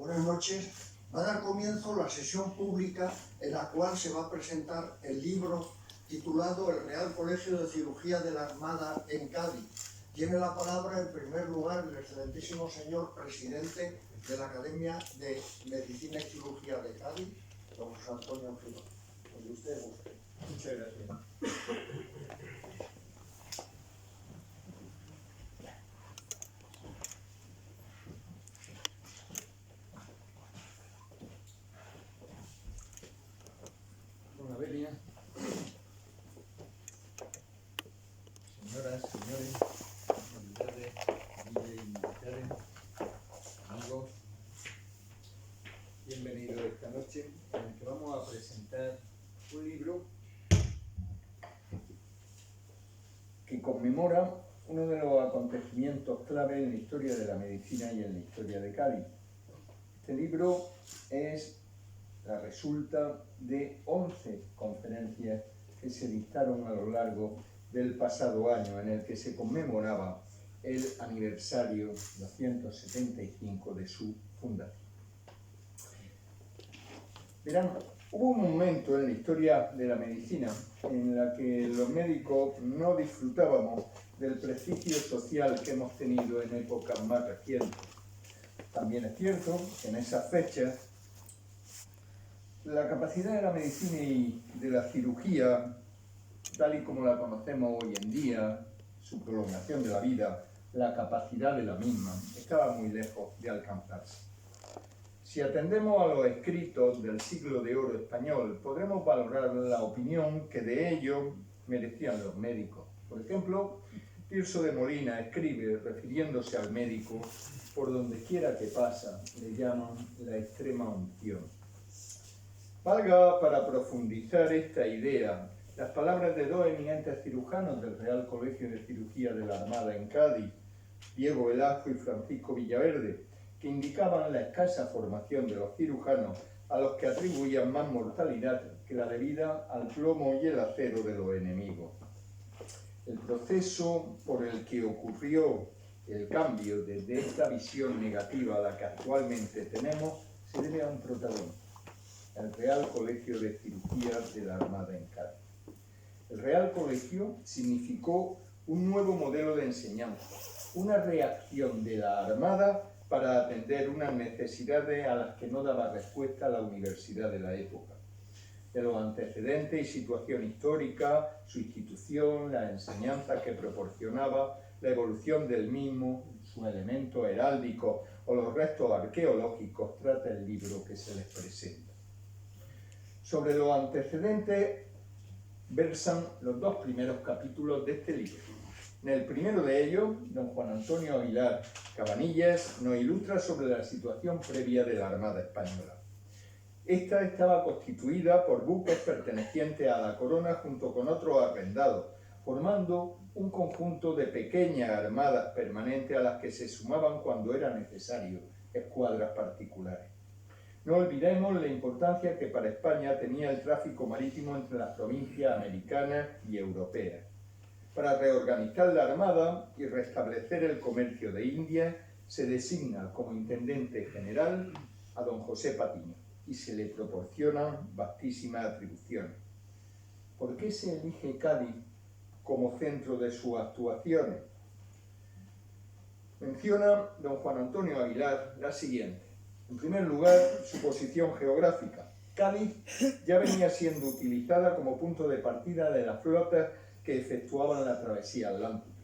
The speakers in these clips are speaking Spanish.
Buenas noches. Va a dar comienzo la sesión pública en la cual se va a presentar el libro titulado El Real Colegio de Cirugía de la Armada en Cádiz. Tiene la palabra en primer lugar el excelentísimo señor presidente de la Academia de Medicina y Cirugía de Cádiz, don José Antonio Gil. Donde usted guste. Muchas gracias. Don Abelia, señoras, señores, autoridades, civiles y militares, amigos, bienvenidos esta noche en el que vamos a presentar un libro que conmemora uno de los acontecimientos clave en la historia de la medicina y en la historia de Cádiz. Este libro es la resulta de 11 conferencias que se dictaron a lo largo del pasado año, en el que se conmemoraba el aniversario 275 de su fundación. Verán, hubo un momento en la historia de la medicina en la que los médicos no disfrutábamos del prestigio social que hemos tenido en épocas más recientes. También es cierto que en esas fechas la capacidad de la medicina y de la cirugía, tal y como la conocemos hoy en día, su prolongación de la vida, la capacidad de la misma, estaba muy lejos de alcanzarse. Si atendemos a los escritos del siglo de oro español, podremos valorar la opinión que de ello merecían los médicos. Por ejemplo, Tirso de Molina escribe, refiriéndose al médico, por donde quiera que pasa, le llaman la extrema unción. Valga para profundizar esta idea las palabras de dos eminentes cirujanos del Real Colegio de Cirugía de la Armada en Cádiz, Diego Velasco y Francisco Villaverde, que indicaban la escasa formación de los cirujanos a los que atribuían más mortalidad que la debida al plomo y el acero de los enemigos. El proceso por el que ocurrió el cambio desde esta visión negativa a la que actualmente tenemos se debe a un protagonista: el Real Colegio de Cirugía de la Armada en Cádiz. El Real Colegio significó un nuevo modelo de enseñanza, una reacción de la Armada para atender unas necesidades a las que no daba respuesta la universidad de la época. De los antecedentes y situación histórica, su institución, la enseñanza que proporcionaba, la evolución del mismo, sus elementos heráldicos o los restos arqueológicos, trata el libro que se les presenta. Sobre los antecedentes versan los dos primeros capítulos de este libro. En el primero de ellos, don Juan Antonio Aguilar Cabanillas nos ilustra sobre la situación previa de la Armada Española. Esta estaba constituida por buques pertenecientes a la corona junto con otros arrendados, formando un conjunto de pequeñas armadas permanentes a las que se sumaban cuando era necesario escuadras particulares. No olvidemos la importancia que para España tenía el tráfico marítimo entre las provincias americanas y europeas. Para reorganizar la Armada y restablecer el comercio de Indias, se designa como intendente general a don José Patiño y se le proporcionan vastísimas atribuciones. ¿Por qué se elige Cádiz como centro de sus actuaciones? Menciona don Juan Antonio Aguilar la siguiente. En primer lugar, su posición geográfica. Cádiz ya venía siendo utilizada como punto de partida de las flotas que efectuaban la travesía atlántica.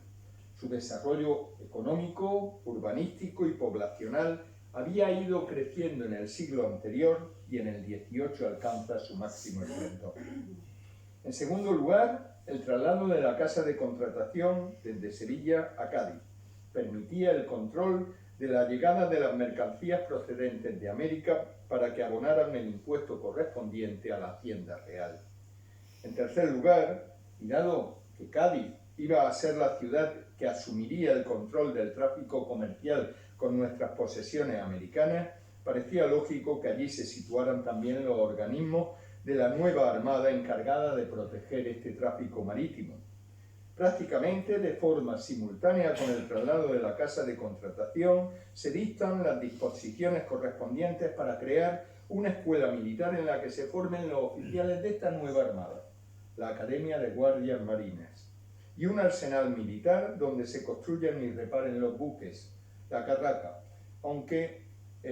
Su desarrollo económico, urbanístico y poblacional había ido creciendo en el siglo anterior y en el XVIII alcanza su máximo esplendor. En segundo lugar, el traslado de la casa de contratación desde Sevilla a Cádiz permitía el control de la llegada de las mercancías procedentes de América para que abonaran el impuesto correspondiente a la Hacienda Real. En tercer lugar, y dado que Cádiz iba a ser la ciudad que asumiría el control del tráfico comercial con nuestras posesiones americanas, parecía lógico que allí se situaran también los organismos de la nueva Armada encargada de proteger este tráfico marítimo. Prácticamente de forma simultánea con el traslado de la casa de contratación, se dictan las disposiciones correspondientes para crear una escuela militar en la que se formen los oficiales de esta nueva armada, la Academia de Guardias Marinas, y un arsenal militar donde se construyen y reparen los buques, la Carraca, aunque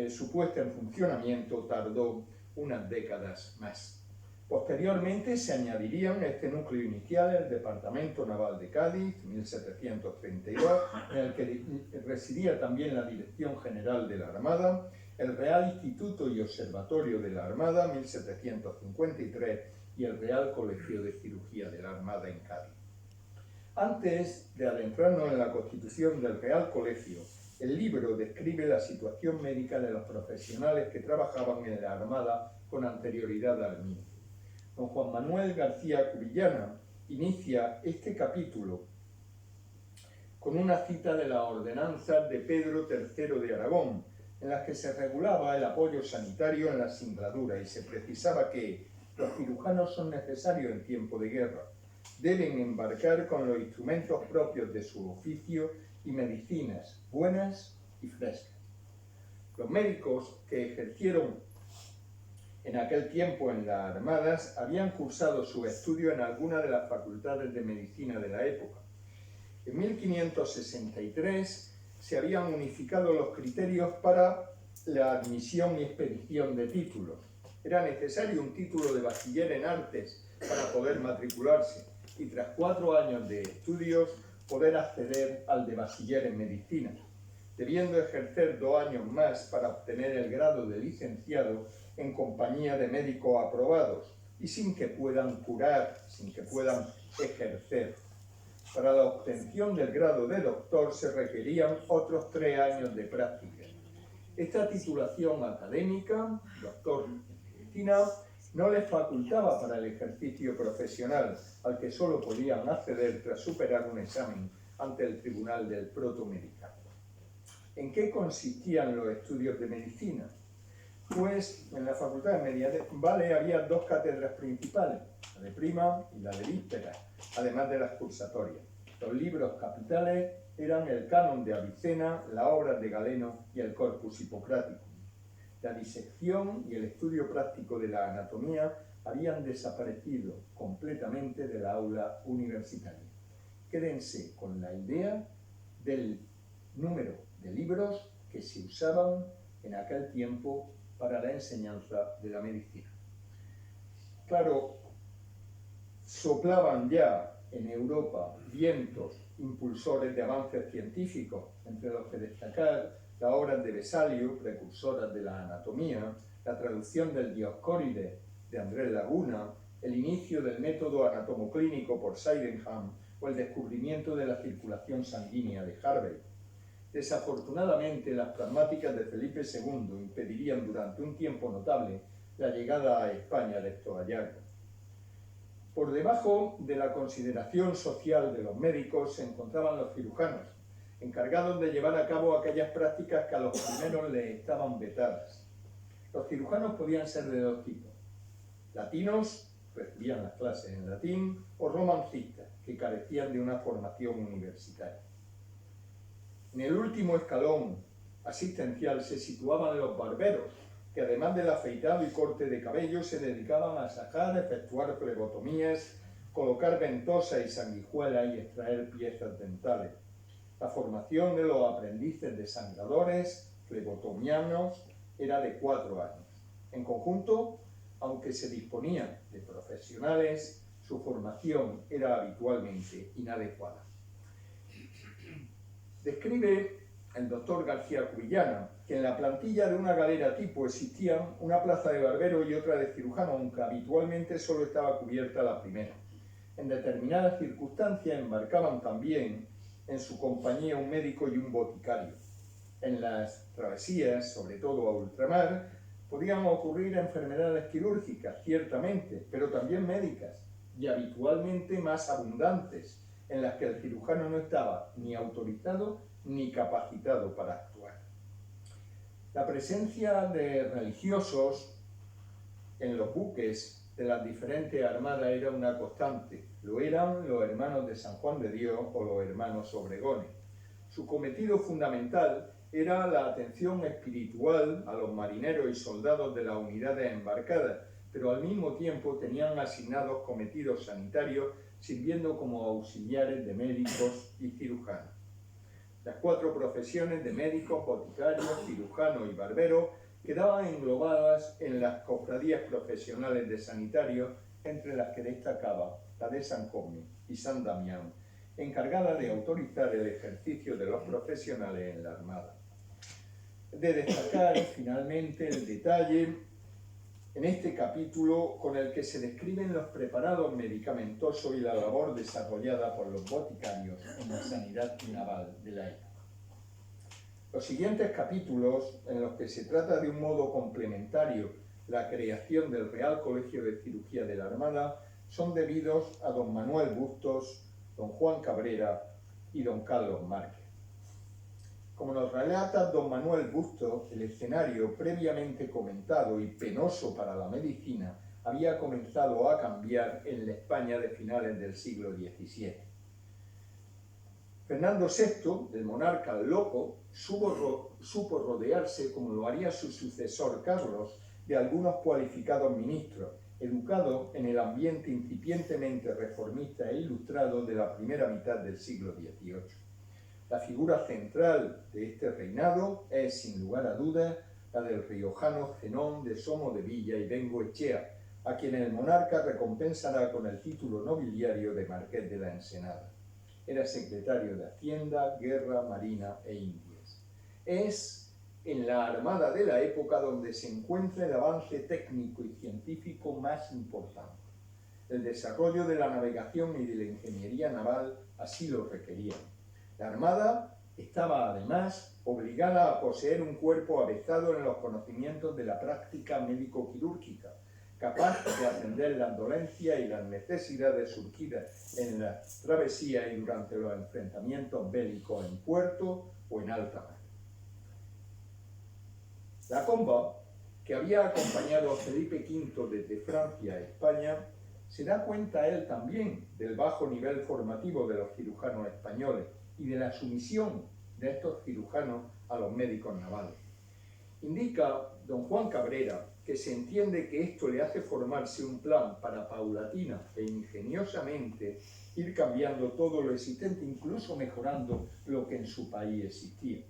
su puesta en funcionamiento tardó unas décadas más. Posteriormente se añadirían a este núcleo inicial el Departamento Naval de Cádiz, 1732, en el que residía también la Dirección General de la Armada, el Real Instituto y Observatorio de la Armada, 1753, y el Real Colegio de Cirugía de la Armada en Cádiz. Antes de adentrarnos en la constitución del Real Colegio, el libro describe la situación médica de los profesionales que trabajaban en la Armada con anterioridad al MIN. Don Juan Manuel García Cubillana inicia este capítulo con una cita de la ordenanza de Pedro III de Aragón, en la que se regulaba el apoyo sanitario en la singladura y se precisaba que los cirujanos son necesarios en tiempo de guerra. Deben embarcar con los instrumentos propios de su oficio y medicinas buenas y frescas. Los médicos que ejercieron en aquel tiempo en las armadas habían cursado su estudio en alguna de las facultades de medicina de la época. En 1563 se habían unificado los criterios para la admisión y expedición de títulos. Era necesario un título de bachiller en artes para poder matricularse y tras 4 años de estudios poder acceder al de bachiller en medicina, debiendo ejercer 2 años más para obtener el grado de licenciado en compañía de médicos aprobados y sin que puedan curar, sin que puedan ejercer. Para la obtención del grado de doctor se requerían otros 3 años de práctica. Esta titulación académica, doctor en medicina, no les facultaba para el ejercicio profesional, al que solo podían acceder tras superar un examen ante el Tribunal del Protomedicano. ¿En qué consistían los estudios de medicina? Pues en la Facultad de Medievales había 2 cátedras principales, la de prima y la de víspera, además de las cursatorias. Los libros capitales eran el Canon de Avicena, la obra de Galeno y el Corpus Hippocraticum. La disección y el estudio práctico de la anatomía habían desaparecido completamente de la aula universitaria. Quédense con la idea del número de libros que se usaban en aquel tiempo para la enseñanza de la medicina. Claro, soplaban ya en Europa vientos impulsores de avances científicos, entre los que destacar las obras de Vesalio, precursoras de la anatomía, la traducción del Dioscórides de Andrés Laguna, el inicio del método anatomoclínico por Sydenham o el descubrimiento de la circulación sanguínea de Harvey. Desafortunadamente, las pragmáticas de Felipe II impedirían durante un tiempo notable la llegada a España de estos hallazgos. Por debajo de la consideración social de los médicos se encontraban los cirujanos, encargados de llevar a cabo aquellas prácticas que a los primeros les estaban vetadas. Los cirujanos podían ser de 2 tipos: latinos, recibían las clases en latín, o romancistas, que carecían de una formación universitaria. En el último escalón asistencial se situaban los barberos, que además del afeitado y corte de cabello se dedicaban a sacar, efectuar flebotomías, colocar ventosas y sanguijuelas y extraer piezas dentales. La formación de los aprendices desangradores, flebotomianos, era de 4 años. En conjunto, aunque se disponía de profesionales, su formación era habitualmente inadecuada. Describe el doctor García Cubillana que en la plantilla de una galera tipo existían una plaza de barbero y otra de cirujano, aunque habitualmente solo estaba cubierta la primera. En determinadas circunstancias embarcaban también en su compañía un médico y un boticario. En las travesías, sobre todo a ultramar, podían ocurrir enfermedades quirúrgicas, ciertamente, pero también médicas, y habitualmente más abundantes, en las que el cirujano no estaba ni autorizado ni capacitado para actuar. La presencia de religiosos en los buques de las diferentes armadas era una constante. Lo eran los hermanos de San Juan de Dios o los hermanos Obregones. Su cometido fundamental era la atención espiritual a los marineros y soldados de las unidades embarcadas, pero al mismo tiempo tenían asignados cometidos sanitarios sirviendo como auxiliares de médicos y cirujanos. Las 4 profesiones de médicos, boticarios, cirujanos y barberos quedaban englobadas en las cofradías profesionales de sanitarios, entre las que destacaba la de San Cosme y San Damián, encargada de autorizar el ejercicio de los profesionales en la Armada. De destacar finalmente el detalle en este capítulo con el que se describen los preparados medicamentosos y la labor desarrollada por los boticarios en la sanidad naval de la época. Los siguientes capítulos, en los que se trata de un modo complementario la creación del Real Colegio de Cirugía de la Armada, son debidos a don Manuel Bustos, don Juan Cabrera y don Carlos Márquez. Como nos relata don Manuel Bustos, el escenario previamente comentado y penoso para la medicina había comenzado a cambiar en la España de finales del siglo XVII. Fernando VI, el monarca loco, supo rodearse, como lo haría su sucesor Carlos, de algunos cualificados ministros, educados en el ambiente incipientemente reformista e ilustrado de la primera mitad del siglo XVIII. La figura central de este reinado es, sin lugar a dudas, la del riojano Zenón de Somo de Villa y Bengoechea, a quien el monarca recompensará con el título nobiliario de Marqués de la Ensenada. Era secretario de Hacienda, Guerra, Marina e Indias. Es en la Armada de la época donde se encuentra el avance técnico y científico más importante. El desarrollo de la navegación y de la ingeniería naval así lo requerían. La Armada estaba además obligada a poseer un cuerpo avezado en los conocimientos de la práctica médico-quirúrgica, capaz de atender las dolencias y las necesidades surgidas en la travesía y durante los enfrentamientos bélicos en puerto o en alta mar. La comba, que había acompañado a Felipe V desde Francia a España, se da cuenta él también del bajo nivel formativo de los cirujanos españoles y de la sumisión de estos cirujanos a los médicos navales. Indica don Juan Cabrera que se entiende que esto le hace formarse un plan para paulatina e ingeniosamente ir cambiando todo lo existente, incluso mejorando lo que en su país existía.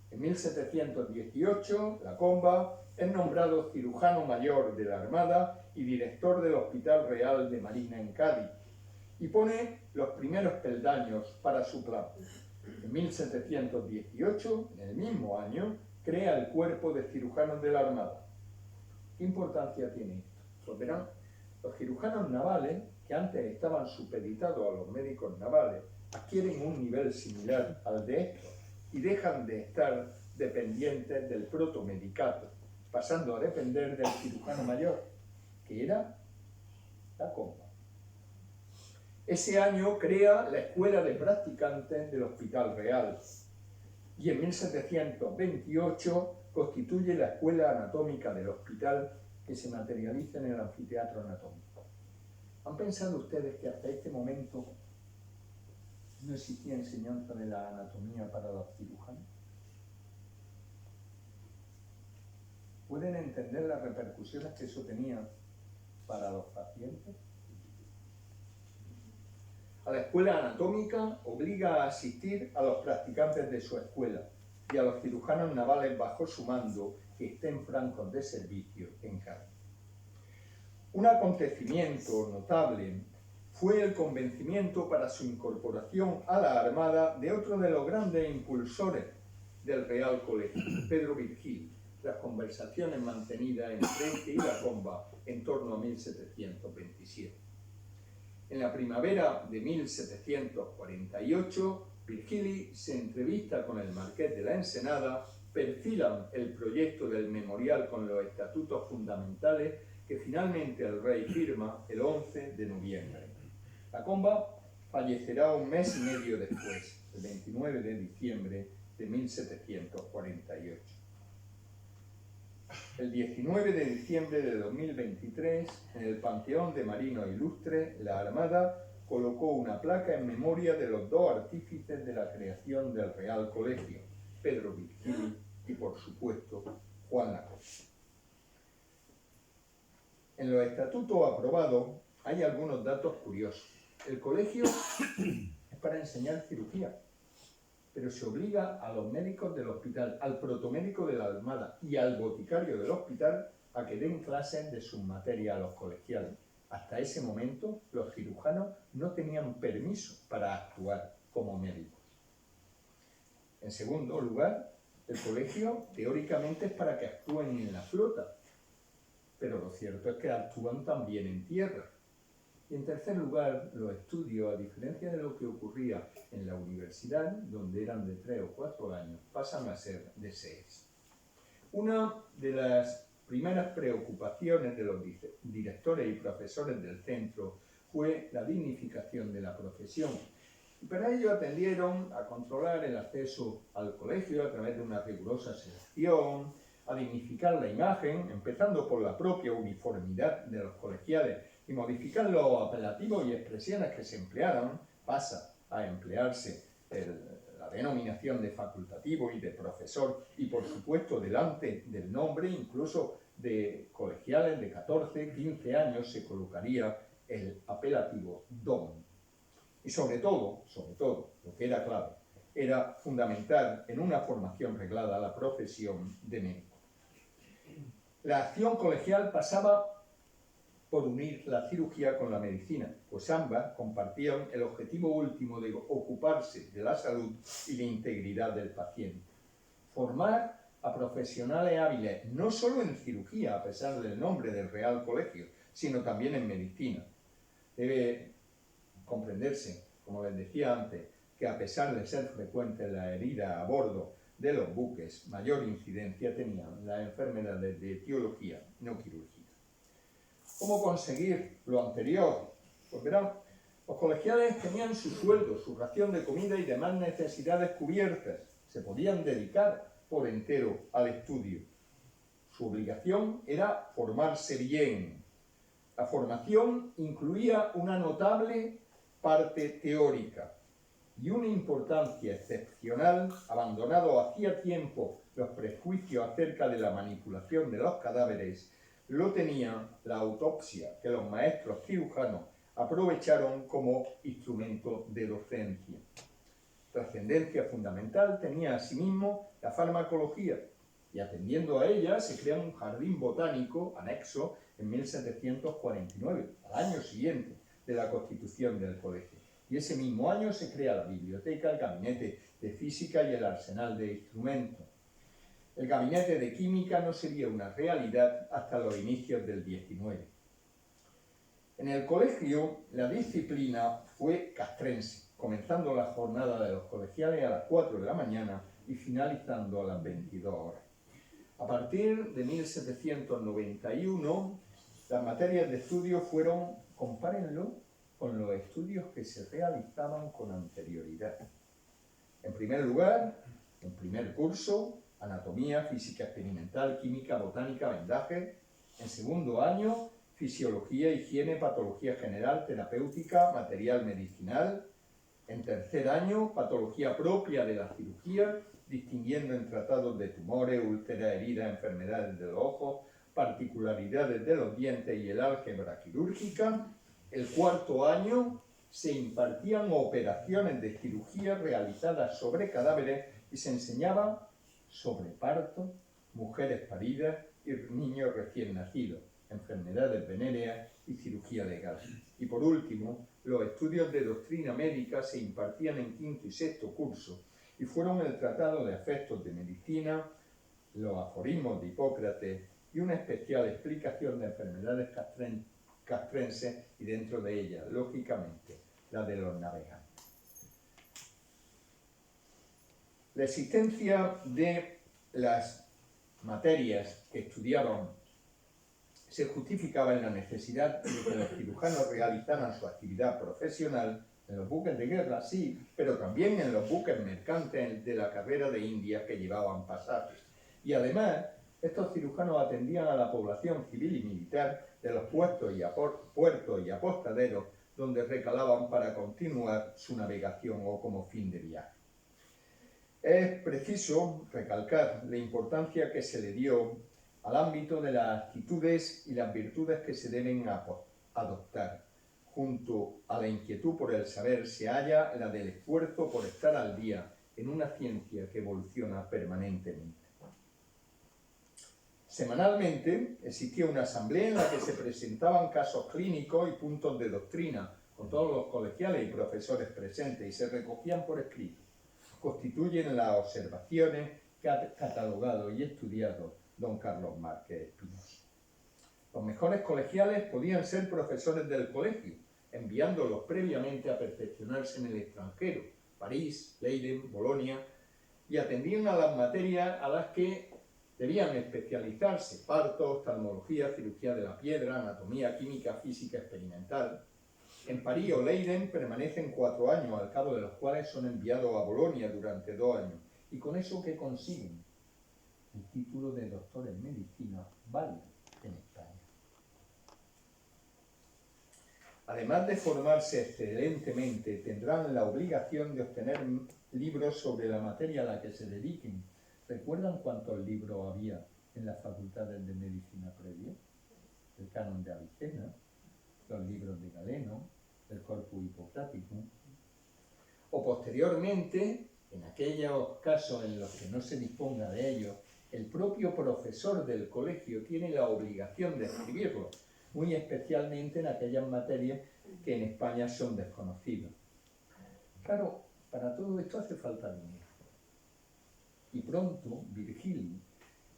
En 1718, la comba es nombrado cirujano mayor de la Armada y director del Hospital Real de Marina en Cádiz, y pone los primeros peldaños para su plan. En 1718, en el mismo año, crea el Cuerpo de Cirujanos de la Armada. ¿Qué importancia tiene esto? Pues verán, los cirujanos navales, que antes estaban supeditados a los médicos navales, adquieren un nivel similar al de estos y dejan de estar dependientes del protomedicato, pasando a depender del cirujano mayor, que era la comba. Ese año crea la Escuela de Practicantes del Hospital Real y en 1728 constituye la Escuela Anatómica del Hospital, que se materializa en el anfiteatro anatómico. ¿Han pensado ustedes que hasta este momento no existía enseñanza de la anatomía para los cirujanos? ¿Pueden entender las repercusiones que eso tenía para los pacientes? A la escuela anatómica obliga a asistir a los practicantes de su escuela y a los cirujanos navales bajo su mando que estén francos de servicio en Cádiz. Un acontecimiento notable fue el convencimiento para su incorporación a la Armada de otro de los grandes impulsores del Real Colegio, Pedro Virgili, tras conversaciones mantenidas entre este y la comba en torno a 1727. En la primavera de 1748, Virgili se entrevista con el Marqués de la Ensenada, perfilan el proyecto del memorial con los estatutos fundamentales que finalmente el rey firma el 11 de noviembre. La comba fallecerá un mes y medio después, el 29 de diciembre de 1748. El 19 de diciembre de 2023, en el Panteón de Marinos Ilustres, la Armada colocó una placa en memoria de los dos artífices de la creación del Real Colegio, Pedro Virgili y, por supuesto, Juan Lacoste. En los estatutos aprobados hay algunos datos curiosos. El colegio es para enseñar cirugía, pero se obliga a los médicos del hospital, al protomédico de la Armada y al boticario del hospital a que den clases de sus materias a los colegiales. Hasta ese momento, los cirujanos no tenían permiso para actuar como médicos. En segundo lugar, el colegio teóricamente es para que actúen en la flota, pero lo cierto es que actúan también en tierra. Y en tercer lugar, los estudios, a diferencia de lo que ocurría en la universidad, donde eran de 3 o 4 años, pasan a ser de 6. Una de las primeras preocupaciones de los directores y profesores del centro fue la dignificación de la profesión. Y para ello atendieron a controlar el acceso al colegio a través de una rigurosa selección, a dignificar la imagen, empezando por la propia uniformidad de los colegiales, y modificar los apelativos y expresiones que se emplearan. Pasa a emplearse la denominación de facultativo y de profesor, y por supuesto delante del nombre, incluso de colegiales de 14, 15 años, se colocaría el apelativo don. Y sobre todo, lo que era clave, era fundamental en una formación reglada la profesión de médico. La acción colegial pasaba por unir la cirugía con la medicina, pues ambas compartían el objetivo último de ocuparse de la salud y la integridad del paciente. Formar a profesionales hábiles, no solo en cirugía, a pesar del nombre del Real Colegio, sino también en medicina. Debe comprenderse, como les decía antes, que a pesar de ser frecuentes las heridas a bordo de los buques, mayor incidencia tenían las enfermedades de etiología no quirúrgica. ¿Cómo conseguir lo anterior? Pues verán, los colegiales tenían su sueldo, su ración de comida y demás necesidades cubiertas. Se podían dedicar por entero al estudio. Su obligación era formarse bien. La formación incluía una notable parte teórica y una importancia excepcional, abandonado hacía tiempo los prejuicios acerca de la manipulación de los cadáveres, lo tenía la autopsia, que los maestros cirujanos aprovecharon como instrumento de docencia. Trascendencia fundamental tenía asimismo la farmacología, y atendiendo a ella se crea un jardín botánico anexo en 1749, al año siguiente de la constitución del colegio. Y ese mismo año se crea la biblioteca, el gabinete de física y el arsenal de instrumentos. El gabinete de química no sería una realidad hasta los inicios del 19. En el colegio, la disciplina fue castrense, comenzando la jornada de los colegiales a las 4 de la mañana y finalizando a las 22 horas. A partir de 1791, las materias de estudio fueron, compárenlo, con los estudios que se realizaban con anterioridad. En primer lugar, en primer curso, anatomía, física experimental, química, botánica, vendaje. En segundo año, fisiología, higiene, patología general, terapéutica, material medicinal. En tercer año, patología propia de la cirugía, distinguiendo en tratados de tumores, úlceras, heridas, enfermedades de los ojos, particularidades de los dientes y el álgebra quirúrgica. El cuarto año se impartían operaciones de cirugía realizadas sobre cadáveres y se enseñaban sobre parto, mujeres paridas y niños recién nacidos, enfermedades venéreas y cirugía legal. Y por último, los estudios de doctrina médica se impartían en quinto y sexto curso y fueron el tratado de efectos de medicina, los aforismos de Hipócrates y una especial explicación de enfermedades castrenses y dentro de ellas, lógicamente, la de los navegantes. La existencia de las materias que estudiaban se justificaba en la necesidad de que los cirujanos realizaran su actividad profesional en los buques de guerra, sí, pero también en los buques mercantes de la carrera de Indias que llevaban pasajes. Y además Estos cirujanos atendían a la población civil y militar de los puertos y apostaderos donde recalaban para continuar su navegación o como fin de viaje. Es preciso recalcar la importancia que se le dio al ámbito de las actitudes y las virtudes que se deben adoptar. Junto a la inquietud por el saber se halla la del esfuerzo por estar al día en una ciencia que evoluciona permanentemente. Semanalmente existía una asamblea en la que se presentaban casos clínicos y puntos de doctrina con todos los colegiales y profesores presentes y se recogían por escrito. Constituyen las observaciones que ha catalogado y estudiado don Carlos Márquez Espinosa. Los mejores colegiales podían ser profesores del colegio, enviándolos previamente a perfeccionarse en el extranjero, París, Leiden, Bolonia, y atendían a las materias a las que debían especializarse: parto, oftalmología, cirugía de la piedra, anatomía, química, física experimental. En París o Leiden permanecen 4 años, al cabo de los cuales son enviados a Bolonia durante 2 años. ¿Y con eso qué consiguen? El título de doctor en medicina válido en España. Además de formarse excelentemente, tendrán la obligación de obtener libros sobre la materia a la que se dediquen. ¿Recuerdan cuántos libros había en las facultades de medicina previa? El canon de Avicena, los libros de Galeno, el Corpus Hippocraticum. O posteriormente, en aquellos casos en los que no se disponga de ellos, el propio profesor del colegio tiene la obligación de escribirlo, muy especialmente en aquellas materias que en España son desconocidas. Claro, para todo esto hace falta dinero. Y pronto Virgili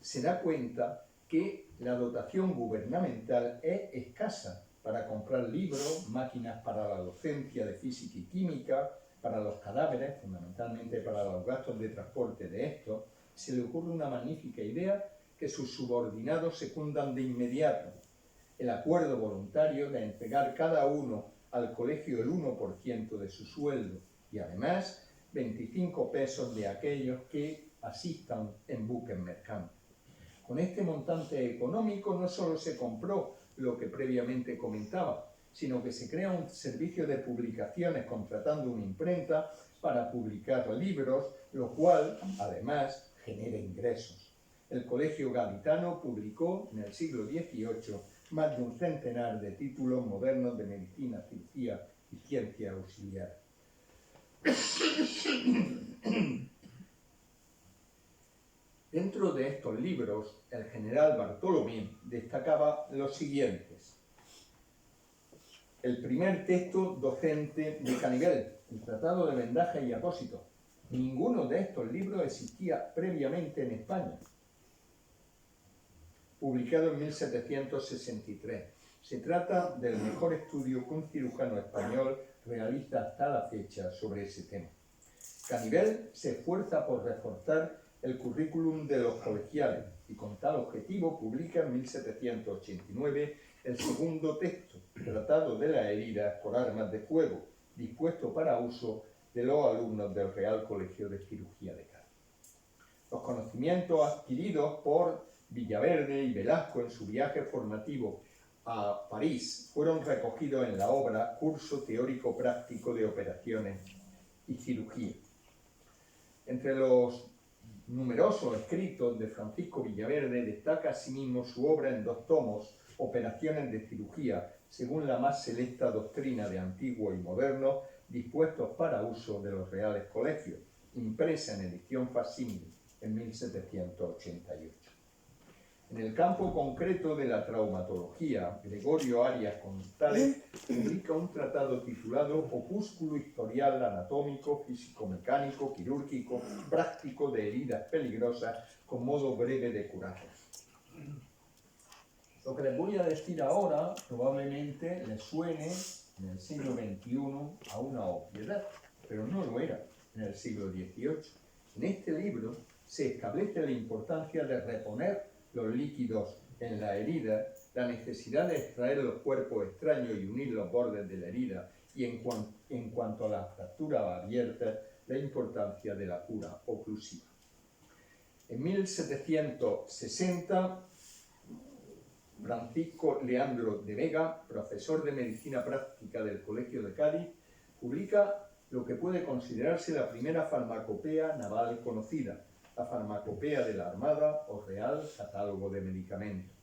se da cuenta que la dotación gubernamental es escasa para comprar libros, máquinas para la docencia de física y química, para los cadáveres, fundamentalmente para los gastos de transporte de estos. Se le ocurre una magnífica idea que sus subordinados secundan de inmediato: el acuerdo voluntario de entregar cada uno al colegio el 1% de su sueldo y además 25 pesos de aquellos que asistan en buques mercantes. Con este montante económico no solo se compró lo que previamente comentaba, sino que se crea un servicio de publicaciones contratando una imprenta para publicar libros, lo cual además genera ingresos. El Colegio Gaditano publicó en el siglo XVIII más de un centenar de títulos modernos de medicina, cirugía y ciencia auxiliar. Dentro de estos libros, el general Bartolomé destacaba los siguientes: el primer texto docente de Canivel, el Tratado de Vendaje y Apósito. Ninguno de estos libros existía previamente en España. Publicado en 1763. Se trata del mejor estudio que un cirujano español realiza hasta la fecha sobre ese tema. Canivel se esfuerza por reforzar el currículum de los colegiales y con tal objetivo publica en 1789 el segundo texto, Tratado de las heridas por armas de fuego, dispuesto para uso de los alumnos del Real Colegio de Cirugía de Cádiz. Los conocimientos adquiridos por Villaverde y Velasco en su viaje formativo a París fueron recogidos en la obra Curso Teórico Práctico de Operaciones y Cirugía. Entre los numerosos escritos de Francisco Villaverde destaca asimismo su obra en 2 tomos, Operaciones de Cirugía, según la más selecta doctrina de antiguo y moderno, dispuestos para uso de los reales colegios, impresa en edición facsímil en 1788. En el campo concreto de la traumatología, Gregorio Arias González publica un tratado titulado Opúsculo Historial Anatómico, Físico-Mecánico, Quirúrgico, Práctico de heridas peligrosas, con modo breve de curarlas. Lo que les voy a decir ahora probablemente les suene en el siglo XXI a una obviedad, pero no lo era en el siglo XVIII. En este libro se establece la importancia de reponer los líquidos en la herida, la necesidad de extraer los cuerpos extraños y unir los bordes de la herida, y en cuanto a las fracturas abiertas, la importancia de la cura oclusiva. En 1760, Francisco Leandro de Vega, profesor de Medicina Práctica del Colegio de Cádiz, publica lo que puede considerarse la primera farmacopea naval conocida, la Farmacopea de la Armada o Real Catálogo de Medicamentos.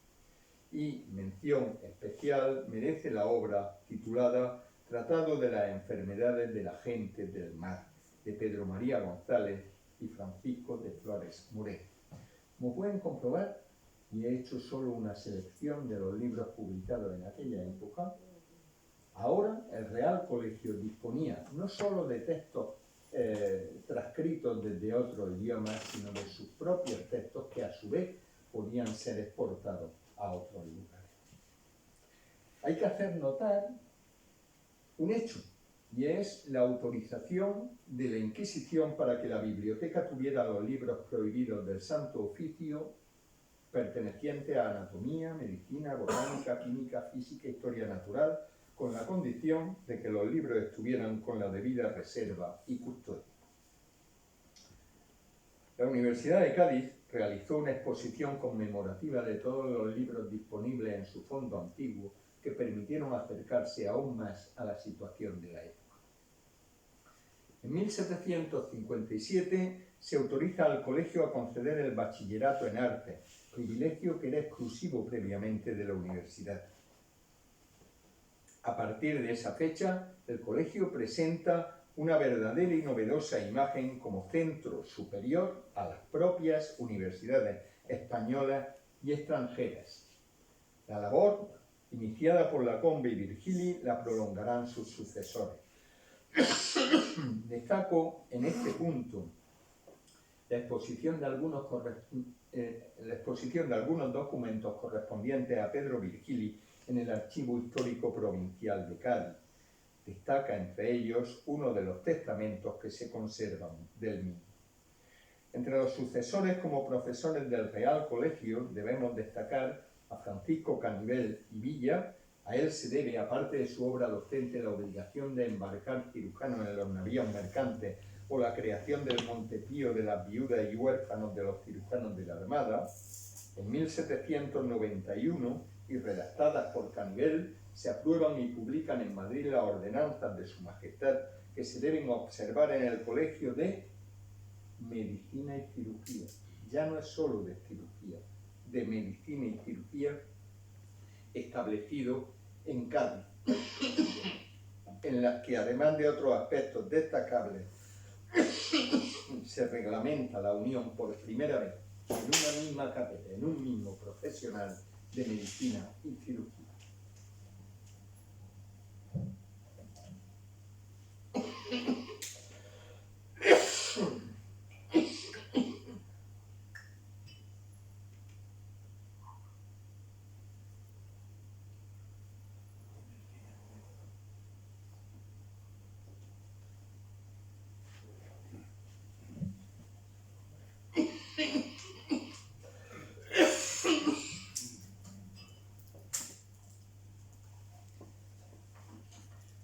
Y mención especial merece la obra titulada Tratado de las enfermedades de la gente del mar, de Pedro María González y Francisco de Flores Moreno. Como pueden comprobar, y he hecho solo una selección de los libros publicados en aquella época, ahora el Real Colegio disponía no solo de textos transcritos desde otros idiomas, sino de sus propios textos que a su vez podían ser exportados a otros lugares. Hay que hacer notar un hecho, y es la autorización de la Inquisición para que la biblioteca tuviera los libros prohibidos del Santo Oficio pertenecientes a anatomía, medicina, botánica, química, física, historia natural, con la condición de que los libros estuvieran con la debida reserva y custodia. La Universidad de Cádiz realizó una exposición conmemorativa de todos los libros disponibles en su fondo antiguo que permitieron acercarse aún más a la situación de la época. En 1757 se autoriza al colegio a conceder el bachillerato en arte, privilegio que era exclusivo previamente de la universidad. A partir de esa fecha, el colegio presenta una verdadera y novedosa imagen como centro superior a las propias universidades españolas y extranjeras. La labor, iniciada por Lacombe y Virgili, la prolongarán sus sucesores. Destaco en este punto la exposición de algunos documentos correspondientes a Pedro Virgili en el Archivo Histórico Provincial de Cádiz. Destaca entre ellos uno de los testamentos que se conservan del mismo. Entre los sucesores como profesores del Real Colegio debemos destacar a Francisco Canivel y Villa. A él se debe, aparte de su obra docente, la obligación de embarcar cirujanos en los navíos mercantes o la creación del Montepío de las viudas y huérfanos de los cirujanos de la Armada. En 1791, y redactadas por Canivel, se aprueban y publican en Madrid las ordenanzas de Su Majestad que se deben observar en el Colegio de Medicina y Cirugía. Ya no es solo de cirugía, de medicina y cirugía, establecido en Cádiz, en las que además de otros aspectos destacables se reglamenta la unión por primera vez en una misma cátedra, en un mismo profesional de medicina y cirugía.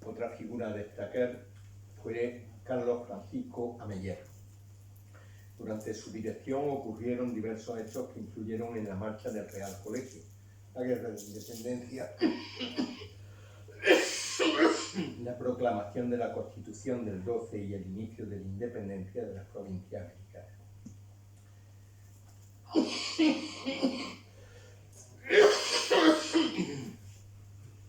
Otra figura a destacar fue Carlos Francisco Ameller. Durante su dirección ocurrieron diversos hechos que influyeron en la marcha del Real Colegio: la Guerra de Independencia, la proclamación de la Constitución del 12 y el inicio de la independencia de las provincias americanas.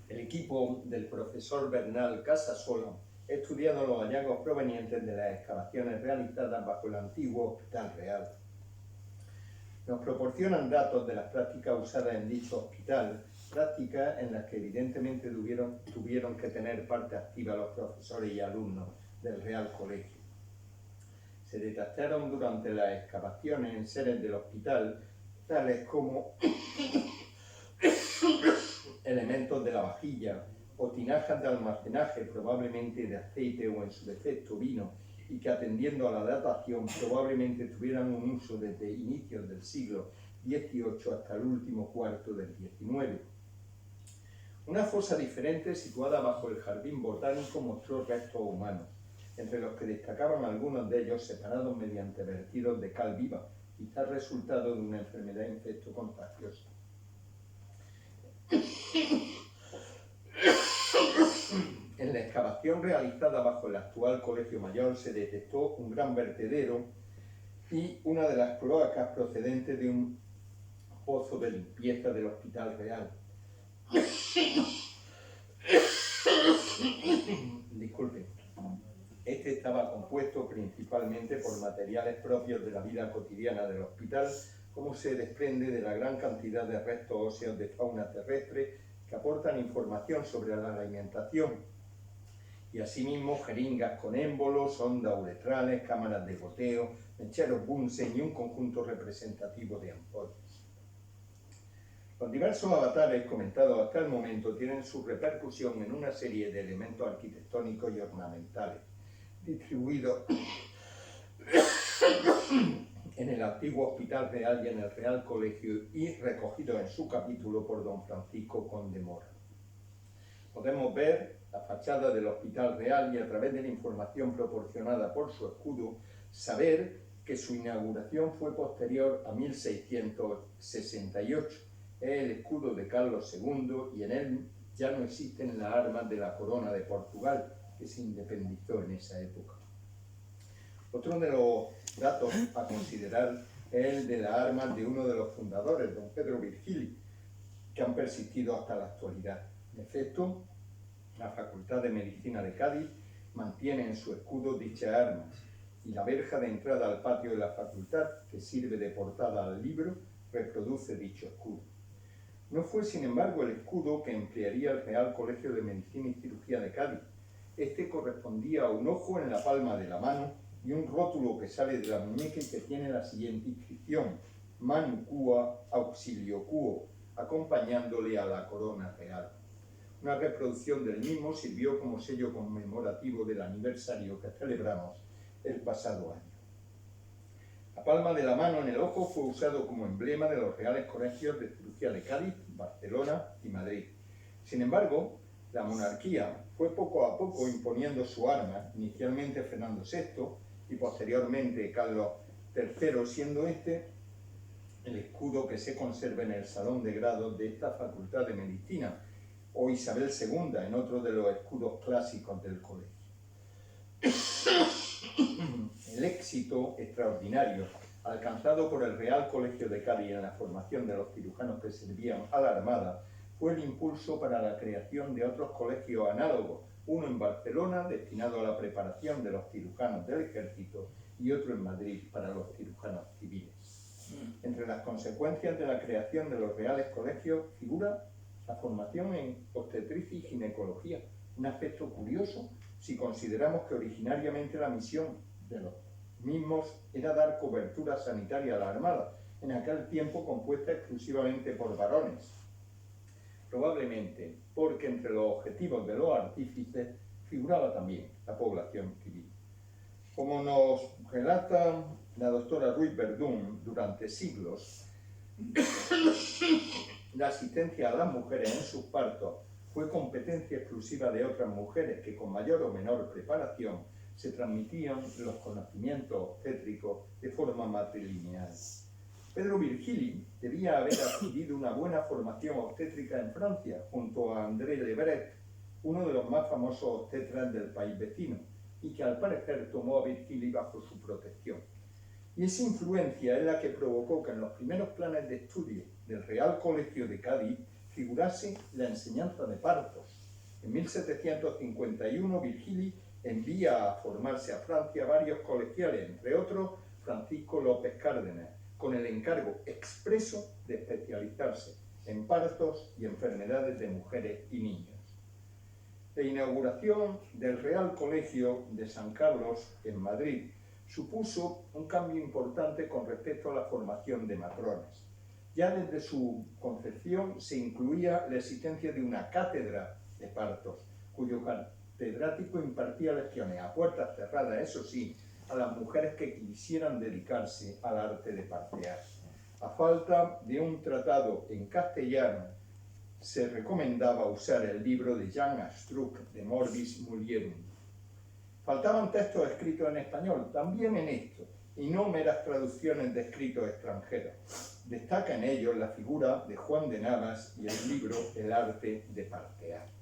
El equipo del profesor Bernal Casasola ha estudiado los hallazgos provenientes de las excavaciones realizadas bajo el antiguo Hospital Real. Nos proporcionan datos de las prácticas usadas en dicho hospital, prácticas en las que evidentemente tuvieron que tener parte activa los profesores y alumnos del Real Colegio. Se detectaron durante las excavaciones en seres del hospital, tales como elementos de la vajilla o tinajas de almacenaje, probablemente de aceite o en su defecto vino, y que atendiendo a la datación probablemente tuvieran un uso desde inicios del siglo XVIII hasta el último cuarto del XIX. Una fosa diferente situada bajo el jardín botánico mostró restos humanos, entre los que destacaban algunos de ellos separados mediante vertidos de cal viva quizás resultado de una enfermedad infectocontagiosa. En la excavación realizada bajo el actual Colegio Mayor se detectó un gran vertedero y una de las cloacas procedente de un pozo de limpieza del Hospital Real. Disculpen. Este estaba compuesto principalmente por materiales propios de la vida cotidiana del hospital, como se desprende de la gran cantidad de restos óseos de fauna terrestre que aportan información sobre la alimentación, y asimismo jeringas con émbolos, sondas uretrales, cámaras de goteo, mecheros Bunsen y un conjunto representativo de ampollas. Los diversos avatares comentados hasta el momento tienen su repercusión en una serie de elementos arquitectónicos y ornamentales, distribuidos en el antiguo Hospital Real y en el Real Colegio y recogidos en su capítulo por don Francisco Conde Mora. Podemos ver la fachada del Hospital Real y a través de la información proporcionada por su escudo, saber que su inauguración fue posterior a 1668. Es el escudo de Carlos II y en él ya no existen las armas de la corona de Portugal, que se independizó en esa época. Otro de los datos a considerar es el de las armas de uno de los fundadores, don Pedro Virgili, que han persistido hasta la actualidad. En efecto, la Facultad de Medicina de Cádiz mantiene en su escudo dichas armas y la verja de entrada al patio de la facultad, que sirve de portada al libro, reproduce dicho escudo. No fue, sin embargo, el escudo que emplearía el Real Colegio de Medicina y Cirugía de Cádiz. Este correspondía a un ojo en la palma de la mano y un rótulo que sale de la muñeca y que tiene la siguiente inscripción: Manu Cua Auxilio Quo, acompañándole a la corona real. Una reproducción del mismo sirvió como sello conmemorativo del aniversario que celebramos el pasado año. La palma de la mano en el ojo fue usado como emblema de los Reales Colegios de Cirugía de Cádiz, Barcelona y Madrid. Sin embargo, la monarquía fue poco a poco imponiendo su arma, inicialmente Fernando VI y posteriormente Carlos III, siendo este el escudo que se conserva en el Salón de Grados de esta Facultad de Medicina, o Isabel II en otro de los escudos clásicos del colegio. El éxito extraordinario alcanzado por el Real Colegio de Cádiz en la formación de los cirujanos que servían a la Armada fue el impulso para la creación de otros colegios análogos, uno en Barcelona destinado a la preparación de los cirujanos del ejército y otro en Madrid para los cirujanos civiles. Entre las consecuencias de la creación de los Reales Colegios figura la formación en obstetricia y ginecología, un aspecto curioso si consideramos que originariamente la misión de los mismos era dar cobertura sanitaria a la Armada, en aquel tiempo compuesta exclusivamente por varones. Probablemente porque entre los objetivos de los artífices figuraba también la población civil. Como nos relata la doctora Ruiz Verdún, durante siglos, la asistencia a las mujeres en sus partos fue competencia exclusiva de otras mujeres que con mayor o menor preparación se transmitían los conocimientos obstétricos de forma matrilineal. Pedro Virgili debía haber adquirido una buena formación obstétrica en Francia, junto a André Lebret, uno de los más famosos obstetras del país vecino, y que al parecer tomó a Virgili bajo su protección. Y esa influencia es la que provocó que en los primeros planes de estudio del Real Colegio de Cádiz figurase la enseñanza de partos. En 1751 Virgili envía a formarse a Francia varios colegiales, entre otros Francisco López Cárdenas, con el encargo expreso de especializarse en partos y enfermedades de mujeres y niños. La inauguración del Real Colegio de San Carlos en Madrid supuso un cambio importante con respecto a la formación de matronas. Ya desde su concepción se incluía la existencia de una cátedra de partos, cuyo catedrático impartía lecciones a puertas cerradas, eso sí, a las mujeres que quisieran dedicarse al arte de partear. A falta de un tratado en castellano, se recomendaba usar el libro de Jan Astruc de Morbis Mulierum. Faltaban textos escritos en español, también en esto, y no meras traducciones de escritos extranjeros. Destaca en ellos la figura de Juan de Navas y el libro El arte de partear.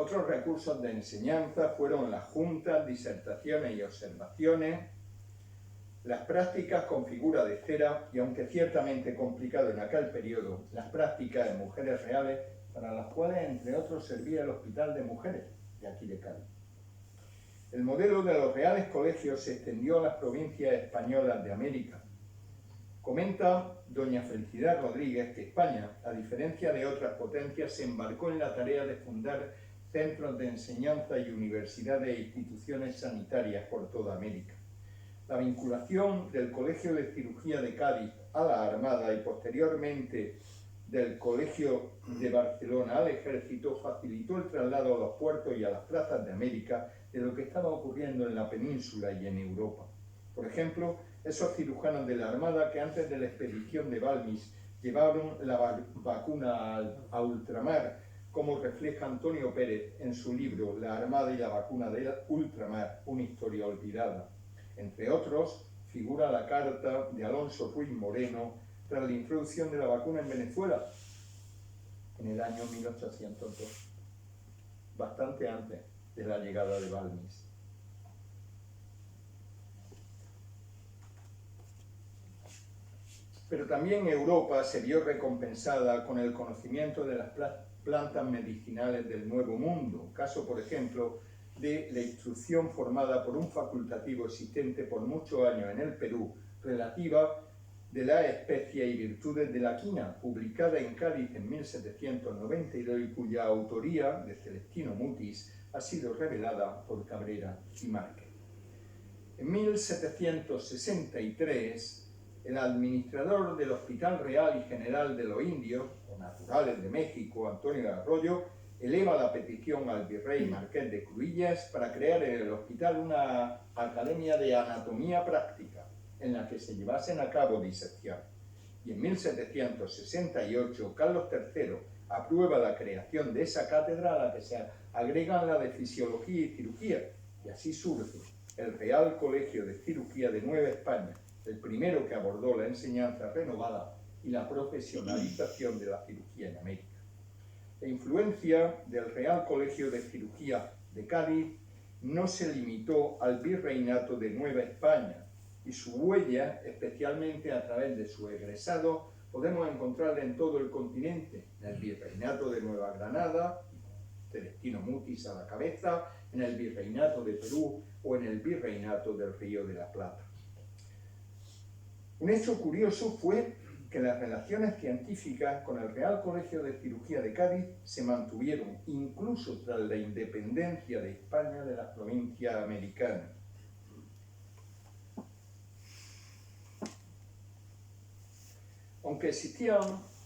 Otros recursos de enseñanza fueron las juntas, disertaciones y observaciones, las prácticas con figura de cera y, aunque ciertamente complicado en aquel periodo, las prácticas de mujeres reales, para las cuales, entre otros, servía el Hospital de Mujeres de aquí de Cádiz. El modelo de los reales colegios se extendió a las provincias españolas de América. Comenta doña Felicidad Rodríguez que España, a diferencia de otras potencias, se embarcó en la tarea de fundar centros de enseñanza y universidades e instituciones sanitarias por toda América. La vinculación del Colegio de Cirugía de Cádiz a la Armada y posteriormente del Colegio de Barcelona al Ejército facilitó el traslado a los puertos y a las plazas de América de lo que estaba ocurriendo en la península y en Europa. Por ejemplo, esos cirujanos de la Armada que antes de la expedición de Balmis llevaron la vacuna a ultramar, como refleja Antonio Pérez en su libro La Armada y la vacuna de ultramar, una historia olvidada. Entre otros, figura la carta de Alonso Ruiz Moreno tras la introducción de la vacuna en Venezuela en el año 1802, bastante antes de la llegada de Balmis. Pero también Europa se vio recompensada con el conocimiento de las plantas medicinales del Nuevo Mundo, caso, por ejemplo, de la instrucción formada por un facultativo existente por muchos años en el Perú, relativa de las especies y virtudes de la quina, publicada en Cádiz en 1792 y cuya autoría, de Celestino Mutis, ha sido revelada por Cabrera y Márquez. En 1763, el administrador del Hospital Real y General de los Indios, o Naturales de México, Antonio de Arroyo, eleva la petición al virrey Marqués de Cruillas para crear en el hospital una academia de anatomía práctica en la que se llevasen a cabo disecciones. Y en 1768 Carlos III aprueba la creación de esa cátedra a la que se agregan la de Fisiología y Cirugía, y así surge el Real Colegio de Cirugía de Nueva España, el primero que abordó la enseñanza renovada y la profesionalización de la cirugía en América. La influencia del Real Colegio de Cirugía de Cádiz no se limitó al virreinato de Nueva España, y su huella, especialmente a través de su egresado, podemos encontrarla en todo el continente, en el virreinato de Nueva Granada, Celestino Mutis a la cabeza, en el virreinato de Perú o en el virreinato del Río de la Plata. Un hecho curioso fue que las relaciones científicas con el Real Colegio de Cirugía de Cádiz se mantuvieron incluso tras la independencia de España de las provincias americanas. Aunque existían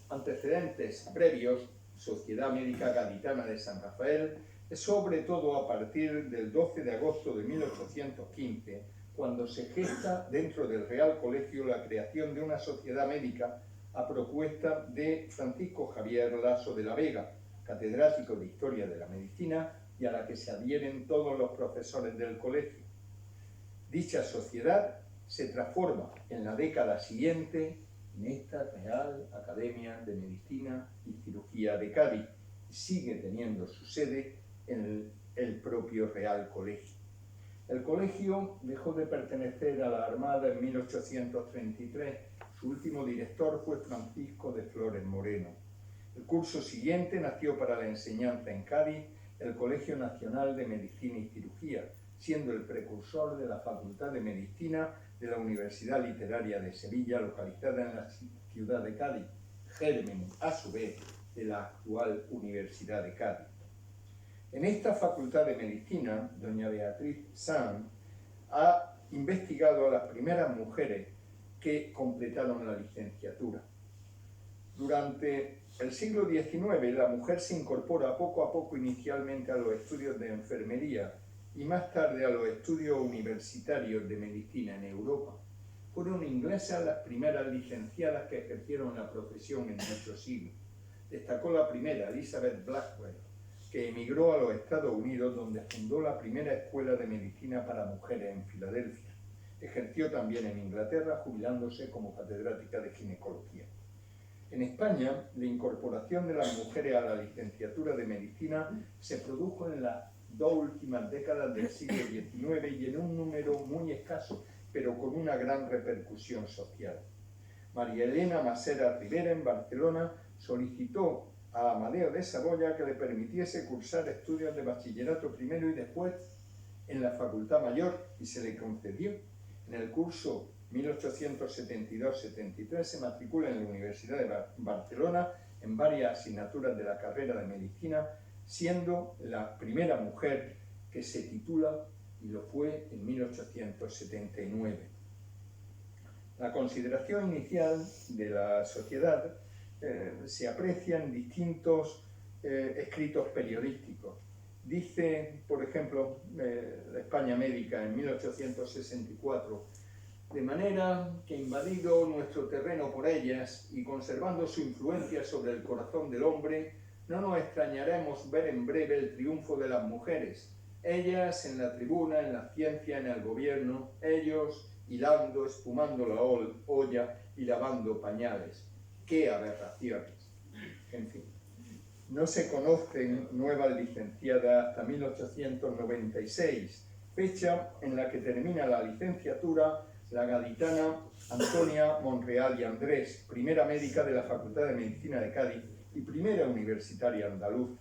antecedentes previos, Sociedad Médica Gaditana de San Rafael es sobre todo a partir del 12 de agosto de 1815 cuando se gesta dentro del Real Colegio la creación de una sociedad médica a propuesta de Francisco Javier Laso de la Vega, catedrático de Historia de la Medicina, y a la que se adhieren todos los profesores del colegio. Dicha sociedad se transforma en la década siguiente en esta Real Academia de Medicina y Cirugía de Cádiz, y sigue teniendo su sede en el propio Real Colegio. El colegio dejó de pertenecer a la Armada en 1833. Su último director fue Francisco de Flores Moreno. El curso siguiente nació para la enseñanza en Cádiz el Colegio Nacional de Medicina y Cirugía, siendo el precursor de la Facultad de Medicina de la Universidad Literaria de Sevilla, localizada en la ciudad de Cádiz, germen, a su vez, de la actual Universidad de Cádiz. En esta Facultad de Medicina, doña Beatriz Sanz ha investigado a las primeras mujeres que completaron la licenciatura. Durante el siglo XIX, la mujer se incorpora poco a poco inicialmente a los estudios de enfermería y más tarde a los estudios universitarios de medicina en Europa. Fueron inglesas las primeras licenciadas que ejercieron la profesión en nuestro siglo. Destacó la primera, Elizabeth Blackwell, que emigró a los Estados Unidos, donde fundó la primera escuela de medicina para mujeres en Filadelfia. Ejerció también en Inglaterra, jubilándose como catedrática de ginecología. En España, la incorporación de las mujeres a la licenciatura de medicina se produjo en las dos últimas décadas del siglo XIX y en un número muy escaso, pero con una gran repercusión social. María Elena Masera Rivera, en Barcelona, solicitó a Amadeo de Saboya que le permitiese cursar estudios de bachillerato primero y después en la Facultad Mayor, y se le concedió. En el curso 1872-73 se matricula en la Universidad de Barcelona en varias asignaturas de la carrera de medicina, siendo la primera mujer que se titula, y lo fue en 1879. La consideración inicial de la sociedad se aprecia en distintos escritos periodísticos. Dice, por ejemplo, la España Médica en 1864, de manera que invadido nuestro terreno por ellas y conservando su influencia sobre el corazón del hombre, no nos extrañaremos ver en breve el triunfo de las mujeres, ellas en la tribuna, en la ciencia, en el gobierno, ellos hilando, espumando la olla y lavando pañales. ¡Qué aberraciones! En fin, no se conocen nuevas licenciadas hasta 1896, fecha en la que termina la licenciatura la gaditana Antonia Monreal y Andrés, primera médica de la Facultad de Medicina de Cádiz y primera universitaria andaluza.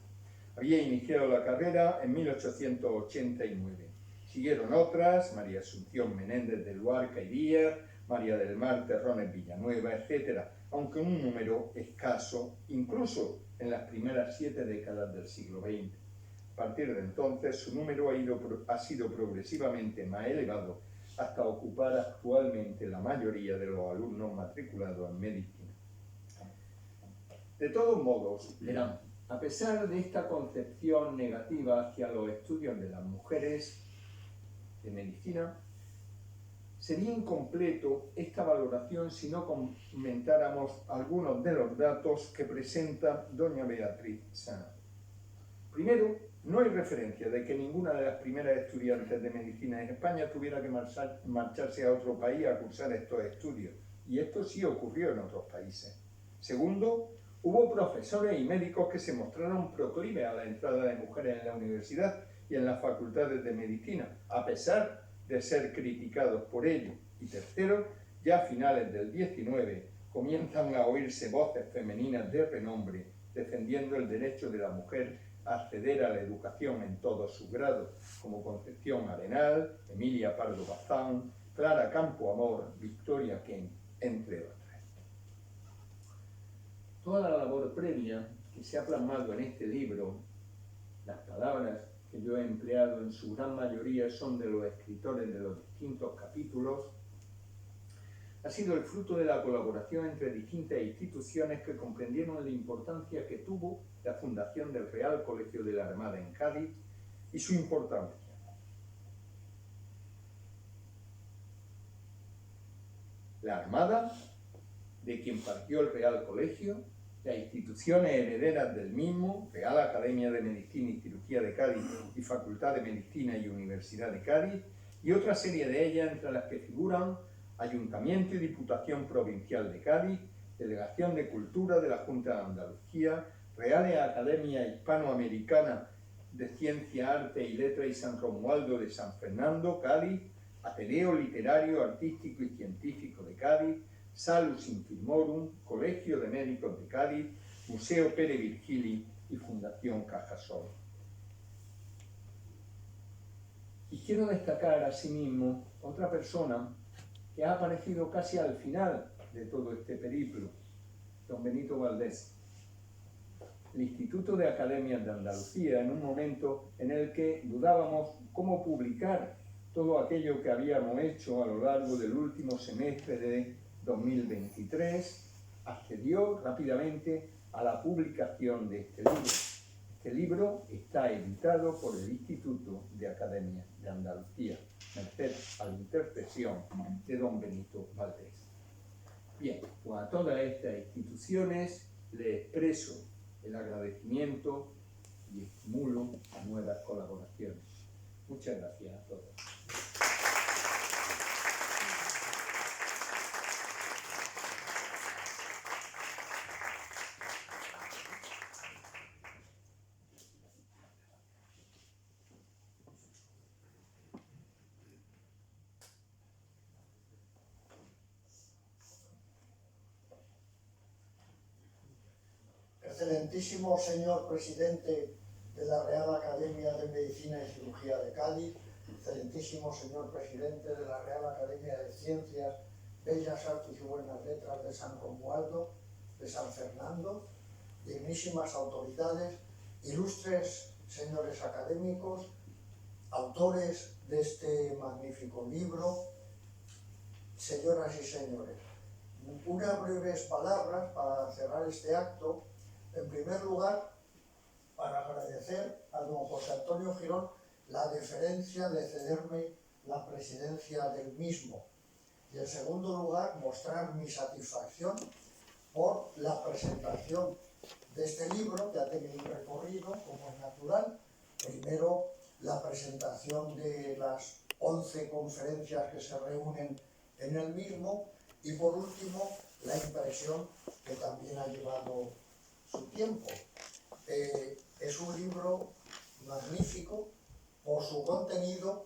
Había iniciado la carrera en 1889. Siguieron otras, María Asunción Menéndez de Luarca y Díaz, María del Mar Terrones Villanueva, etc., aunque en un número escaso, incluso en las primeras 7 décadas del siglo XX. A partir de entonces, su número ha sido progresivamente más elevado hasta ocupar actualmente la mayoría de los alumnos matriculados en medicina. De todos modos, verán, a pesar de esta concepción negativa hacia los estudios de las mujeres de medicina, sería incompleto esta valoración si no comentáramos algunos de los datos que presenta doña Beatriz Sana. Primero, no hay referencia de que ninguna de las primeras estudiantes de medicina en España tuviera que marcharse a otro país a cursar estos estudios, y esto sí ocurrió en otros países. Segundo, hubo profesores y médicos que se mostraron proclives a la entrada de mujeres en la universidad y en las facultades de medicina, a pesar de ser criticados por ello. Y tercero, ya a finales del XIX comienzan a oírse voces femeninas de renombre defendiendo el derecho de la mujer a acceder a la educación en todos sus grados, como Concepción Arenal, Emilia Pardo Bazán, Clara Campoamor, Victoria Kent, entre otras. Toda la labor previa que se ha plasmado en este libro, las palabras que yo he empleado en su gran mayoría son de los escritores de los distintos capítulos, ha sido el fruto de la colaboración entre distintas instituciones que comprendieron la importancia que tuvo la fundación del Real Colegio de la Armada en Cádiz y su importancia. La Armada, de quien partió el Real Colegio, las instituciones herederas del mismo, Real Academia de Medicina y Cirugía de Cádiz y Facultad de Medicina y Universidad de Cádiz, y otra serie de ellas entre las que figuran Ayuntamiento y Diputación Provincial de Cádiz, Delegación de Cultura de la Junta de Andalucía, Real Academia Hispanoamericana de Ciencia, Arte y Letras y San Romualdo de San Fernando, Cádiz, Ateneo Literario, Artístico y Científico de Cádiz, Salus Infirmorum, Colegio de Médicos de Cádiz, Museo Pere Virgili y Fundación Cajasol. Y quiero destacar asimismo otra persona que ha aparecido casi al final de todo este periplo, don Benito Valdés. El Instituto de Academias de Andalucía, en un momento en el que dudábamos cómo publicar todo aquello que habíamos hecho a lo largo del último semestre de 2023, accedió rápidamente a la publicación de este libro. Este libro está editado por el Instituto de Academia de Andalucía, merced a la intercesión de don Benito Valdés. Bien, pues a todas estas instituciones le expreso el agradecimiento y estimulo a nuevas colaboraciones. Muchas gracias a todos. Excelentísimo señor presidente de la Real Academia de Medicina y Cirugía de Cádiz, excelentísimo señor presidente de la Real Academia de Ciencias, Bellas Artes y Buenas Letras de San Romualdo, de San Fernando, dignísimas autoridades, ilustres señores académicos, autores de este magnífico libro, señoras y señores. Unas breves palabras para cerrar este acto. En primer lugar, para agradecer a don José Antonio Girón la deferencia de cederme la presidencia del mismo. Y en segundo lugar, mostrar mi satisfacción por la presentación de este libro, que ha tenido un recorrido, como es natural. Primero, la presentación de las 11 conferencias que se reúnen en el mismo, y por último, la impresión, que también ha llevado su tiempo. Es un libro magnífico por su contenido,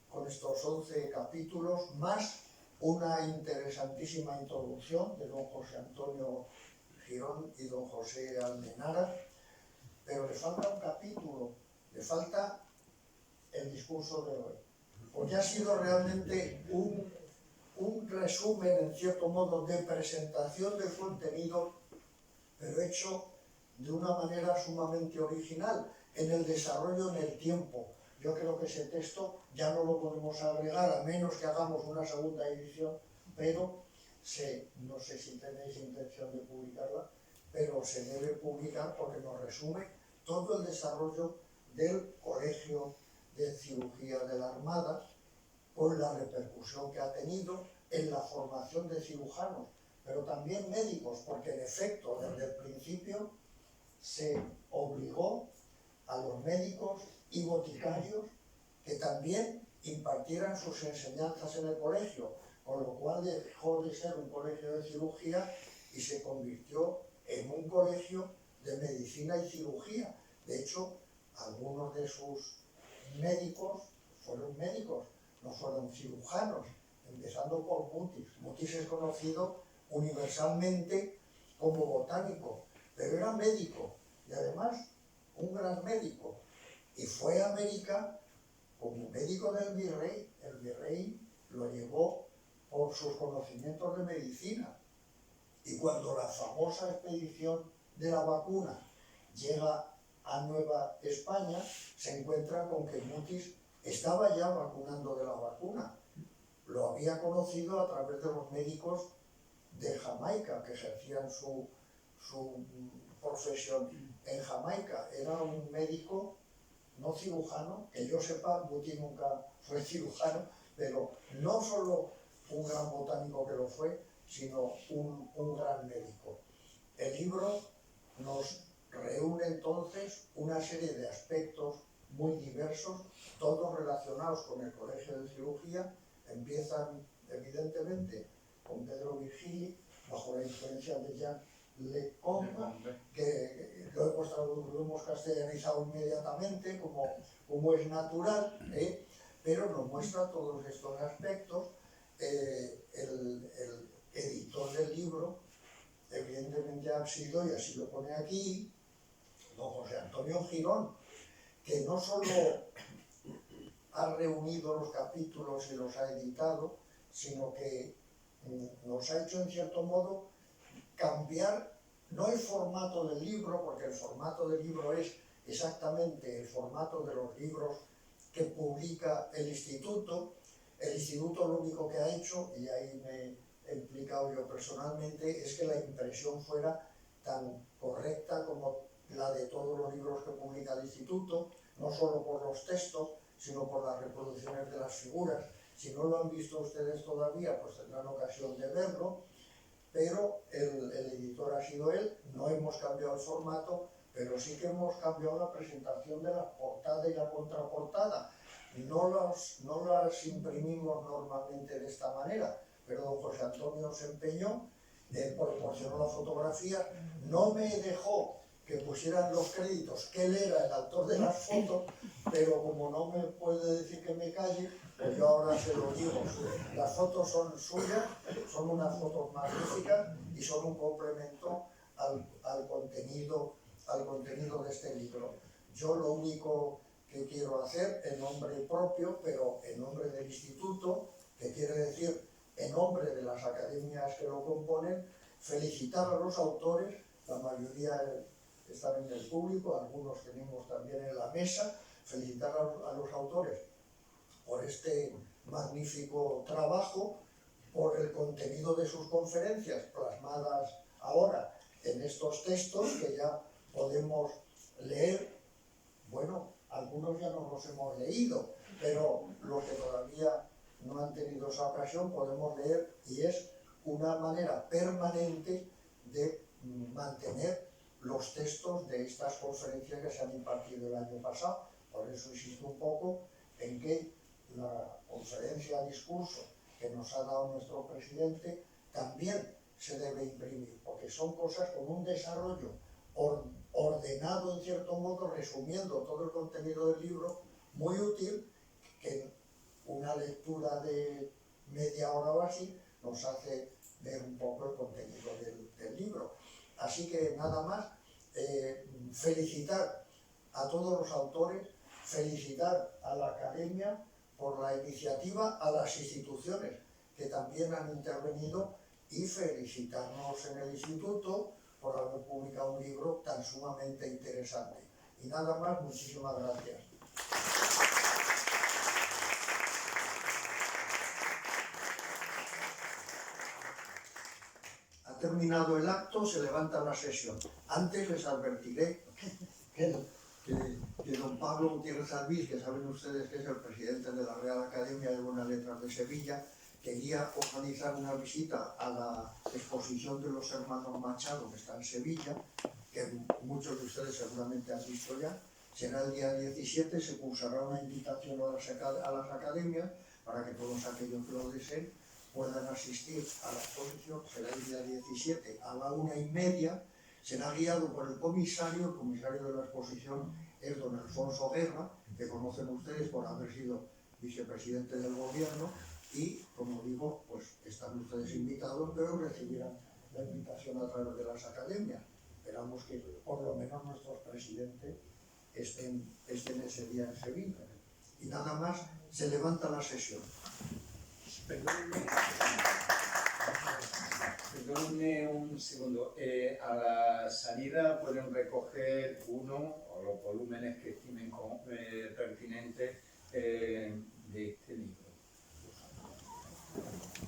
con estos 11 capítulos, más una interesantísima introducción de don José Antonio Girón y don José Almenara, pero le falta un capítulo, le falta el discurso de hoy, porque ha sido realmente un resumen, en cierto modo, de presentación del contenido, pero hecho de una manera sumamente original, en el desarrollo en el tiempo. Yo creo que ese texto ya no lo podemos agregar, a menos que hagamos una segunda edición, pero no sé si tenéis intención de publicarla, pero se debe publicar porque nos resume todo el desarrollo del Colegio de Cirugía de la Armada, con la repercusión que ha tenido en la formación de cirujanos, pero también médicos, porque en efecto, desde el principio, se obligó a los médicos y boticarios que también impartieran sus enseñanzas en el colegio, con lo cual dejó de ser un colegio de cirugía y se convirtió en un colegio de medicina y cirugía. De hecho, algunos de sus médicos fueron médicos, no fueron cirujanos, empezando por Mutis. Mutis es conocido universalmente como botánico, pero era médico, y además un gran médico, y fue a América como médico del virrey. El virrey lo llevó por sus conocimientos de medicina, y cuando la famosa expedición de la vacuna llega a Nueva España, se encuentra con que Mutis estaba ya vacunando de la vacuna. Lo había conocido a través de los médicos de Jamaica, que ejercían su profesión en Jamaica. Era un médico no cirujano, que yo sepa, Mutis nunca fue cirujano, pero no solo un gran botánico que lo fue, sino un gran médico. El libro nos reúne entonces una serie de aspectos muy diversos, todos relacionados con el Colegio de Cirugía. Empiezan evidentemente con Pedro Virgili, bajo la influencia de Jean Lecombe, que lo hemos castellanizado inmediatamente, como es natural, pero nos muestra todos estos aspectos. El editor del libro, evidentemente, ha sido, y así lo pone aquí, don José Antonio Girón, que no solo ha reunido los capítulos y los ha editado, sino que nos ha hecho, en cierto modo, cambiar, no el formato del libro, porque el formato del libro es exactamente el formato de los libros que publica el instituto. El instituto lo único que ha hecho, y ahí me he implicado yo personalmente, es que la impresión fuera tan correcta como la de de todos los libros que publica el Instituto, no solo por los textos, sino por las reproducciones de las figuras. Si no lo han visto ustedes todavía, pues tendrán ocasión de verlo, pero el editor ha sido él. No hemos cambiado el formato, pero sí que hemos cambiado la presentación de la portada y la contraportada. No las imprimimos normalmente de esta manera, pero don José Antonio se empeñó, proporcionó la fotografía, no me dejó que pusieran los créditos, que él era el autor de las fotos, pero como no me puede decir que me calle, pues yo ahora se lo digo. Las fotos son suyas, son unas fotos magníficas y son un complemento al contenido de este libro. Yo lo único que quiero hacer en nombre propio, pero en nombre del Instituto, que quiere decir en nombre de las academias que lo componen, felicitar a los autores. La mayoría están en el público, algunos tenemos también en la mesa. Felicitar a los autores por este magnífico trabajo, por el contenido de sus conferencias plasmadas ahora en estos textos que ya podemos leer. Bueno, algunos ya no los hemos leído, pero los que todavía no han tenido esa ocasión podemos leer, y es una manera permanente de mantener los textos de estas conferencias que se han impartido el año pasado. Por eso insisto un poco en que la conferencia discurso que nos ha dado nuestro presidente también se debe imprimir, porque son cosas con un desarrollo ordenado, en cierto modo, resumiendo todo el contenido del libro, muy útil, que una lectura de media hora o así nos hace ver un poco el contenido del libro. Así que nada más, felicitar a todos los autores, felicitar a la academia por la iniciativa, a las instituciones que también han intervenido, y felicitarnos en el Instituto por haber publicado un libro tan sumamente interesante. Y nada más, muchísimas gracias. Ha terminado el acto, se levanta la sesión. Antes les advertiré que don Pablo Gutiérrez Albís, que saben ustedes que es el presidente de la Real Academia de Buenas Letras de Sevilla, quería organizar una visita a la exposición de los hermanos Machado, que está en Sevilla, que muchos de ustedes seguramente han visto ya. Será el día 17, se cursará una invitación a las academias para que todos aquellos que lo deseen puedan asistir a la exposición. Será el día 17 a la 1:30. Será guiado por el comisario de la exposición es don Alfonso Guerra, que conocen ustedes por haber sido vicepresidente del gobierno, y, como digo, pues están ustedes invitados, pero recibirán la invitación a través de las academias. Esperamos que por lo menos nuestros presidentes estén ese día en Sevilla. Y nada más, se levanta la sesión. Perdónenme un segundo. A la salida pueden recoger uno o los volúmenes que estimen pertinentes